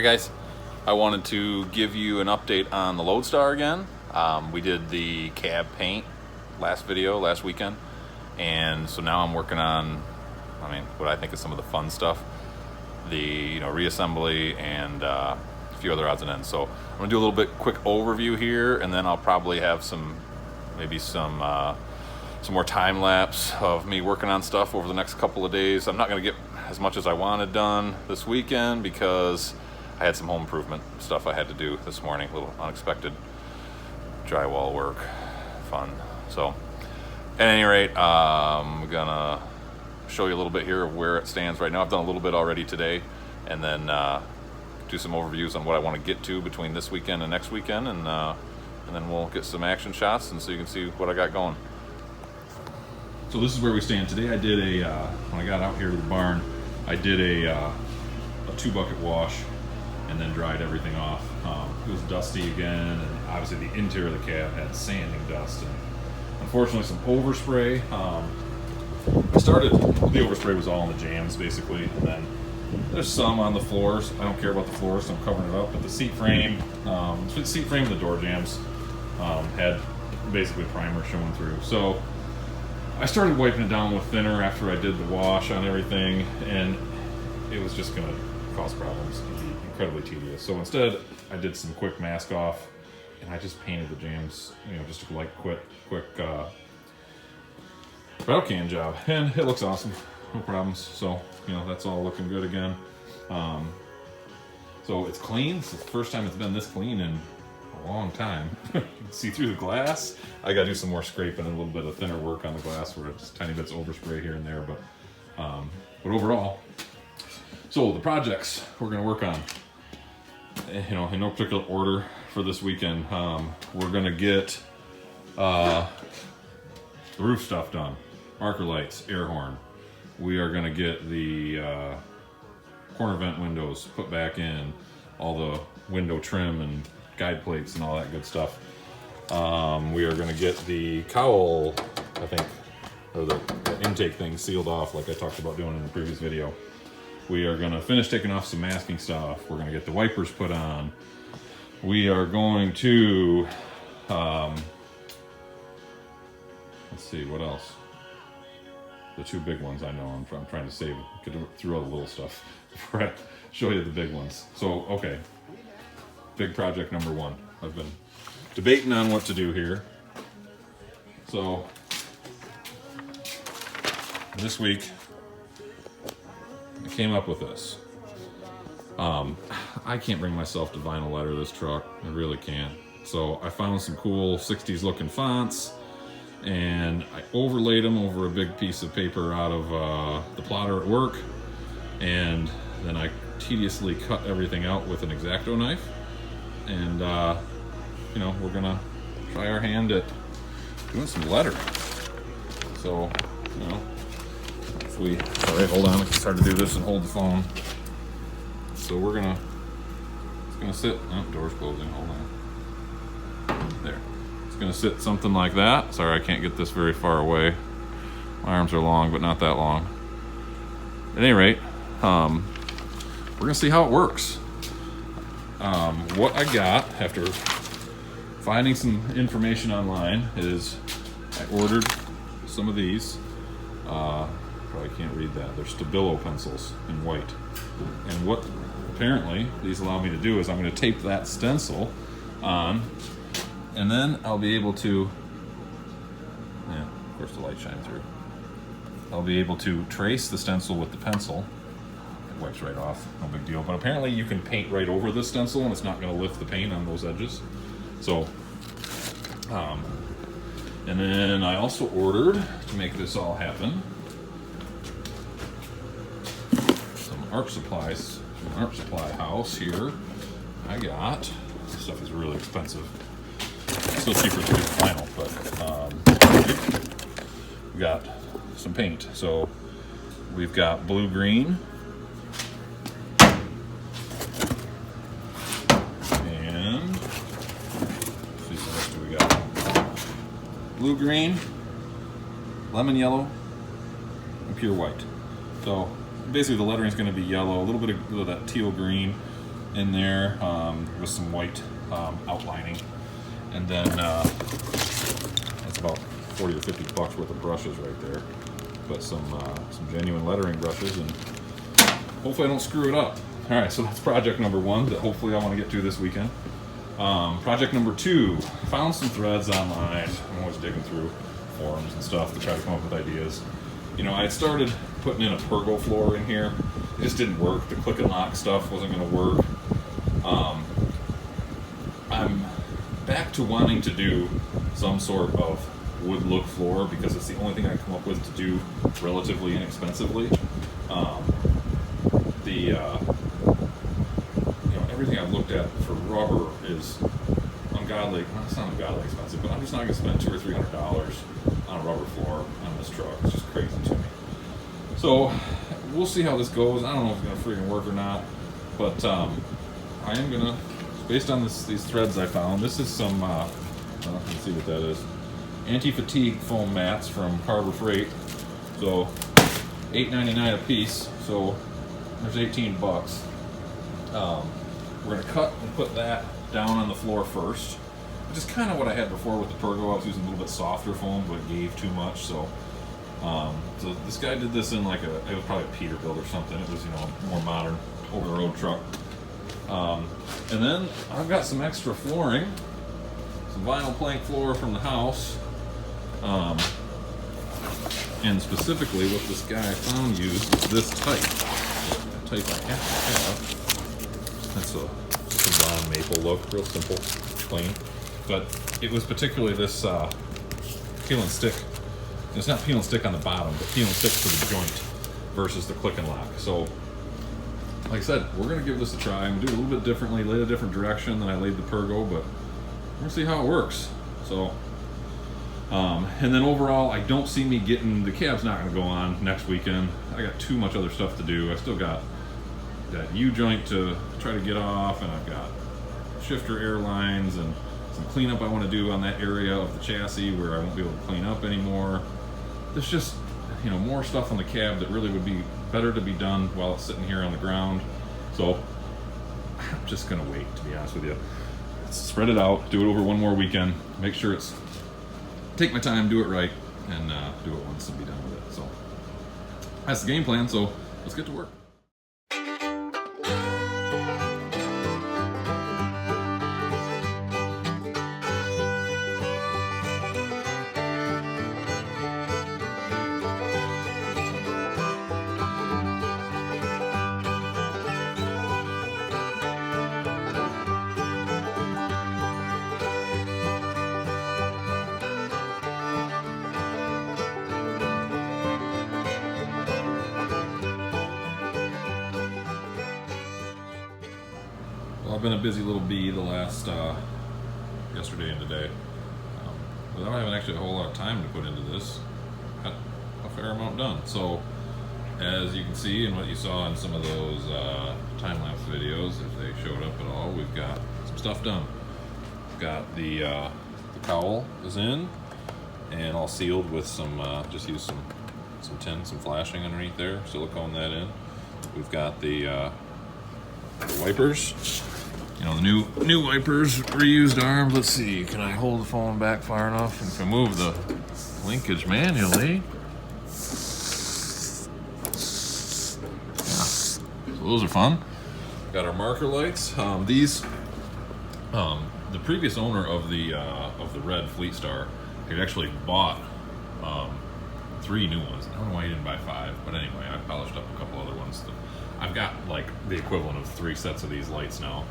Hi guys, I wanted to give you an update on the Loadstar again. We did the cab paint last weekend, and so now I'm working on, what I think is some of the fun stuff, the reassembly and a few other odds and ends. So I'm gonna do a little bit quick overview here, and then I'll probably have some more time lapse of me working on stuff over the next couple of days. I'm not gonna get as much as I wanted done this weekend because I had some home improvement stuff I had to do this morning, a little unexpected drywall work, fun. So at any rate, I'm gonna show you a little bit here of where it stands right now. I've done a little bit already today, and then do some overviews on what I want to get to between this weekend and next weekend, and then we'll get some action shots, and so you can see what I got going. So this is where we stand today. I did when I got out here to the barn, I did a 2-bucket wash and then dried everything off. It was dusty again, and obviously the interior of the cab had sanding dust, and unfortunately some overspray. The overspray was all on the jams basically, and then there's some on the floors. I don't care about the floors, so I'm covering it up, but the seat frame and the door jams had basically primer showing through. So I started wiping it down with thinner after I did the wash on everything, and it was just gonna cause problems and be incredibly tedious. So instead, I did some quick mask off, and I just painted the jams, just a quick rattle can job, and it looks awesome, no problems. So that's all looking good again. So it's clean. It's the first time it's been this clean in a long time. You can see through the glass. I gotta do some more scraping and a little bit of thinner work on the glass where it's tiny bits of overspray here and there, but overall. So the projects we're gonna work on, in no particular order for this weekend. We're gonna get the roof stuff done, marker lights, air horn. We are gonna get the corner vent windows put back in, all the window trim and guide plates and all that good stuff. We are gonna get the cowl, I think, or the intake thing sealed off like I talked about doing in the previous video. We are gonna finish taking off some masking stuff. We're gonna get the wipers put on. We are going to, let's see, what else? The 2 big ones I know. I'm trying to save, get through all the little stuff before I show you the big ones. So, okay. Big project number 1. I've been debating on what to do here. So, this week, I came up with this. I can't bring myself to vinyl letter this truck. I really can't. So I found some cool 60s looking fonts, and I overlaid them over a big piece of paper out of the plotter at work, and then I tediously cut everything out with an X-Acto knife, and we're gonna try our hand at doing some lettering. So hold on, it's hard to do this and hold the phone. So it's gonna sit, door's closing, hold on. There, it's gonna sit something like that. Sorry, I can't get this very far away. My arms are long, but not that long. At any rate, we're gonna see how it works. What I got after finding some information online is I ordered some of these. Probably can't read that. They're Stabilo pencils in white. And what apparently these allow me to do is I'm going to tape that stencil on, and then I'll be able to, of course the light shines through. I'll be able to trace the stencil with the pencil. It wipes right off, no big deal. But apparently you can paint right over the stencil and it's not going to lift the paint on those edges. So, and then I also ordered, to make this all happen, art supplies from an art supply house here. I got, this stuff is really expensive. It's still cheaper to do vinyl, but we got some paint. So we've got blue-green, and let's see what else do we got. Blue-green, lemon yellow, and pure white. So basically the lettering is going to be yellow, a little bit of that teal green, in there with some white outlining, and then that's about 40 or 50 bucks worth of brushes right there. But some genuine lettering brushes, and hopefully I don't screw it up. All right, so that's project number 1 that hopefully I want to get to this weekend. Project number 2, found some threads online. I'm always digging through forums and stuff to try to come up with ideas. You know, I had started putting in a pergo floor in here. It just didn't work. The click and lock stuff wasn't going to work. I'm back to wanting to do some sort of wood look floor because it's the only thing I come up with to do relatively inexpensively. Everything I've looked at for rubber is ungodly. Well, it's not ungodly expensive, but I'm just not going to spend $200 or $300 on a rubber floor on this truck. It's just crazy to me. So we'll see how this goes. I don't know if it's going to freaking work or not, but I am going to, based on these threads I found, this is some, I don't know if you can see what that is, anti-fatigue foam mats from Harbor Freight. So $8.99 a piece, so there's 18 bucks. We're going to cut and put that down on the floor first, which is kind of what I had before with the pergo. I was using a little bit softer foam, but it gave too much. So this guy did this in like it was probably a Peterbilt or something. It was, you know, a more modern over-the-road truck. And then I've got some extra flooring, some vinyl plank floor from the house, and specifically what this guy I found used is this type. The type I have to have. That's a brown maple look, real simple, plain. But it was particularly this peel and stick. It's not peel and stick on the bottom, but peel and stick for the joint versus the click and lock. So, like I said, we're gonna give this a try. I'm gonna do it a little bit differently, lay a different direction than I laid the pergo, but we're gonna see how it works. So, and then overall, I don't see me getting, the cab's not gonna go on next weekend. I got too much other stuff to do. I still got that U-joint to try to get off, and I've got shifter airlines and some cleanup I want to do on that area of the chassis where I won't be able to clean up anymore. There's just, you know, more stuff on the cab that really would be better to be done while it's sitting here on the ground. So I'm just gonna wait, to be honest with you. Spread it out, do it over one more weekend, make sure it's, take my time, do it right, and do it once and be done with it. So that's the game plan, so let's get to work. Well, I've been a busy little bee the last, yesterday and today. But I don't have actually a whole lot of time to put into this. Got a fair amount done. So, as you can see and what you saw in some of those time-lapse videos, if they showed up at all, we've got some stuff done. We've got the cowl is in and all sealed with some, just use some tin, some flashing underneath there, silicone that in. We've got the wipers. You know, the new wipers, reused arms. Let's see, can I hold the phone back far enough? And if I move the linkage manually. Yeah, so those are fun. Got our marker lights. These, the previous owner of the red Loadstar had actually bought 3 new ones. I don't know why he didn't buy 5, but anyway, I polished up a couple other ones. I've got like the equivalent of 3 sets of these lights now.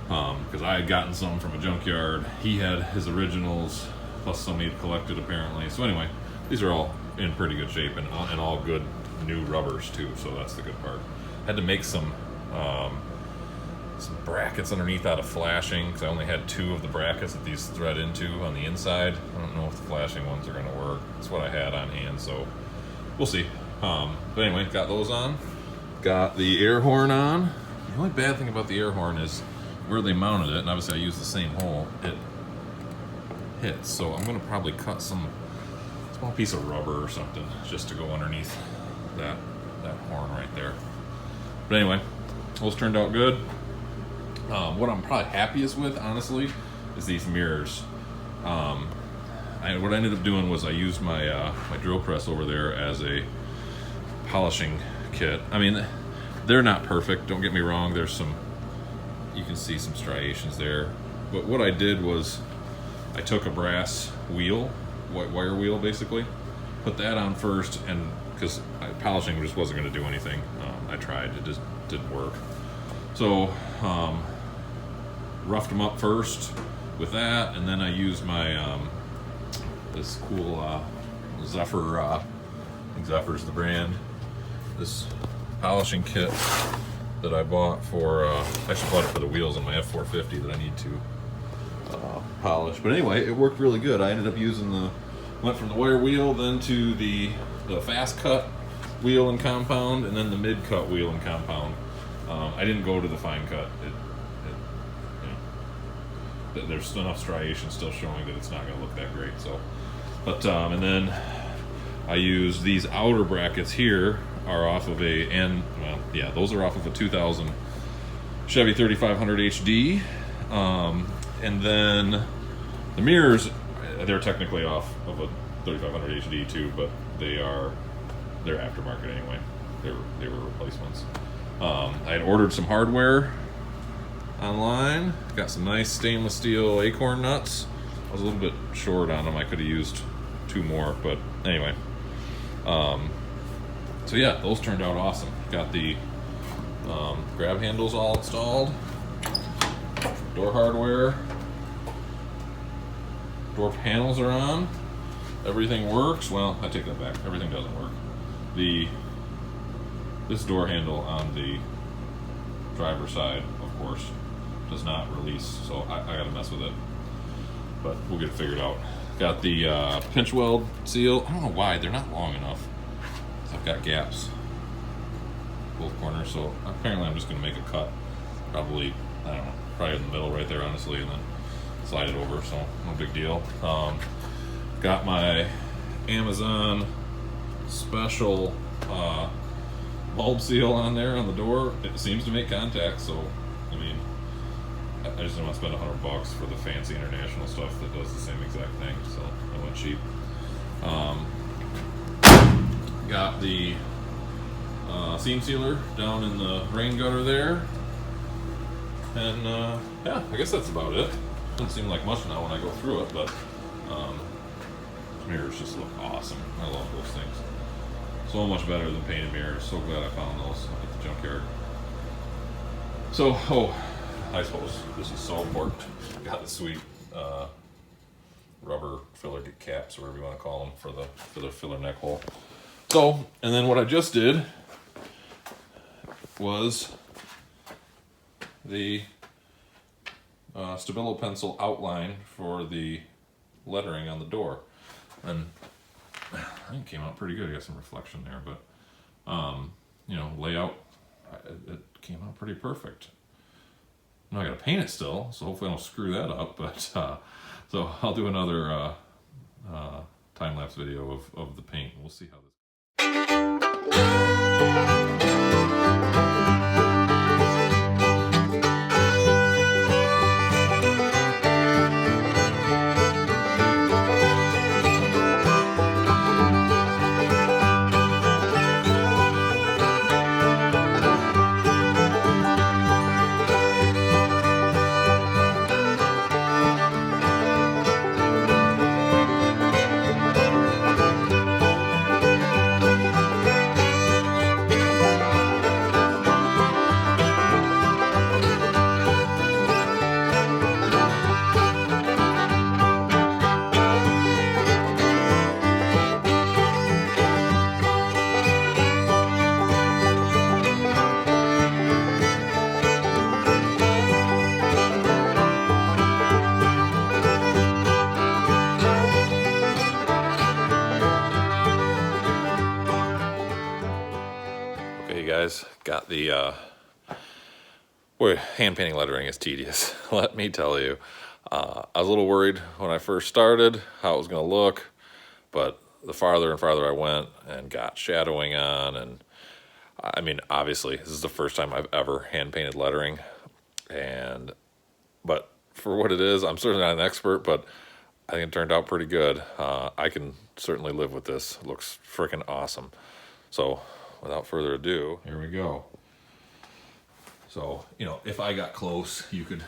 Because I had gotten some from a junkyard. He had his originals, plus some he'd collected apparently. So anyway, these are all in pretty good shape and all good new rubbers too, so that's the good part. Had to make some brackets underneath out of flashing, because I only had 2 of the brackets that these thread into on the inside. I don't know if the flashing ones are gonna work. That's what I had on hand, so we'll see. But anyway, got those on. Got the air horn on. The only bad thing about the air horn is where they mounted it, and obviously I used the same hole, it hits. So I'm gonna probably cut some small piece of rubber or something just to go underneath that horn right there. But anyway, those turned out good. What I'm probably happiest with, honestly, is these mirrors. What I ended up doing was I used my my drill press over there as a polishing kit. I mean, they're not perfect, don't get me wrong. There's some, you can see some striations there. But what I did was I took a brass wheel, wire wheel basically, put that on first, and because polishing just wasn't going to do anything. I tried, it just didn't work. So roughed them up first with that, and then I used my this cool Zephyr, I think Zephyr's the brand, this polishing kit that I bought for, I actually bought it for the wheels on my F450 that I need to polish. But anyway, it worked really good. I ended up using went from the wire wheel then to the fast cut wheel and compound, and then the mid cut wheel and compound. I didn't go to the fine cut. You know, there's enough striation still showing that it's not going to look that great. So, but and then I use these outer brackets here are off of those are off of a 2000 Chevy 3500 HD, and then the mirrors, they're technically off of a 3500 HD too, but they're aftermarket anyway. They were replacements. I had ordered some hardware online, got some nice stainless steel acorn nuts. I was a little bit short on them. I could have used 2 more, but anyway. So yeah, those turned out awesome. Got the grab handles all installed, door hardware, door panels are on, everything works. Well, I take that back, everything doesn't work. This door handle on the driver's side, of course, does not release, so I gotta mess with it, but we'll get it figured out. Got the pinch weld seal. I don't know why they're not long enough. I've got gaps both corners, so apparently I'm just gonna make a cut, probably, I don't know, probably in the middle right there, honestly, and then slide it over, so no big deal. Got my Amazon special bulb seal on there on the door. It seems to make contact, so I mean, I just didn't want to spend $100 for the fancy international stuff that does the same exact thing, so I went cheap. Got the seam sealer down in the rain gutter there, and yeah, I guess that's about it. Doesn't seem like much now when I go through it, but mirrors just look awesome. I love those things. So much better than painted mirrors. So glad I found those at the junkyard. So, I suppose this is so important. Got the sweet rubber filler caps, or whatever you want to call them, for the filler neck hole. So, and then what I just did was the Stabilo pencil outline for the lettering on the door, and I think it came out pretty good. I got some reflection there, but you know, layout, it came out pretty perfect. Now I gotta paint it still, so hopefully I don't screw that up, but so I'll do another time-lapse video of the paint. We'll see how this. Guys, got the boy, hand painting lettering is tedious. Let me tell you, I was a little worried when I first started how it was going to look, but the farther and farther I went and got shadowing on, and I mean, obviously this is the first time I've ever hand painted lettering, and for what it is. I'm certainly not an expert, but I think it turned out pretty good. I can certainly live with this. It looks freaking awesome. So without further ado, here we go. So, you know, if I got close, you could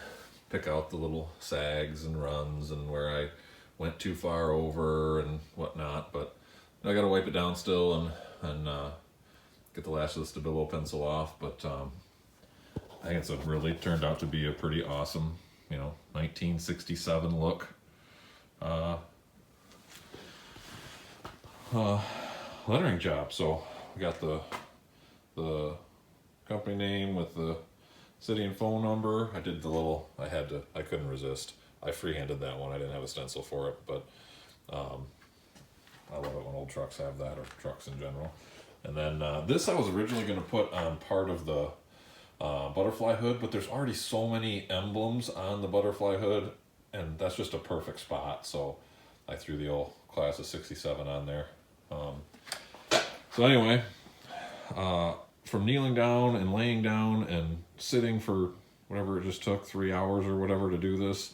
pick out the little sags and runs and where I went too far over and whatnot, but I got to wipe it down still and get the last of the Stabilo pencil off. But I think it's really turned out to be a pretty awesome, you know, 1967 look. Lettering job. So we got the company name with the city and phone number. I did the little, I couldn't resist. I freehanded that one. I didn't have a stencil for it, but I love it when old trucks have that, or trucks in general. And then this I was originally going to put on part of the butterfly hood, but there's already so many emblems on the butterfly hood, and that's just a perfect spot. So I threw the old class of 67 on there. So anyway, from kneeling down and laying down and sitting for whatever it just took, 3 hours or whatever to do this,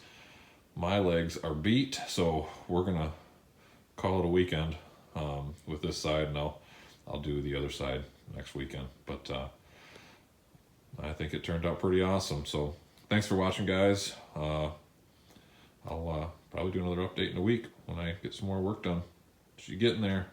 my legs are beat. So we're gonna call it a weekend with this side, and I'll do the other side next weekend. But I think it turned out pretty awesome. So thanks for watching, guys. I'll probably do another update in a week when I get some more work done. She's getting there.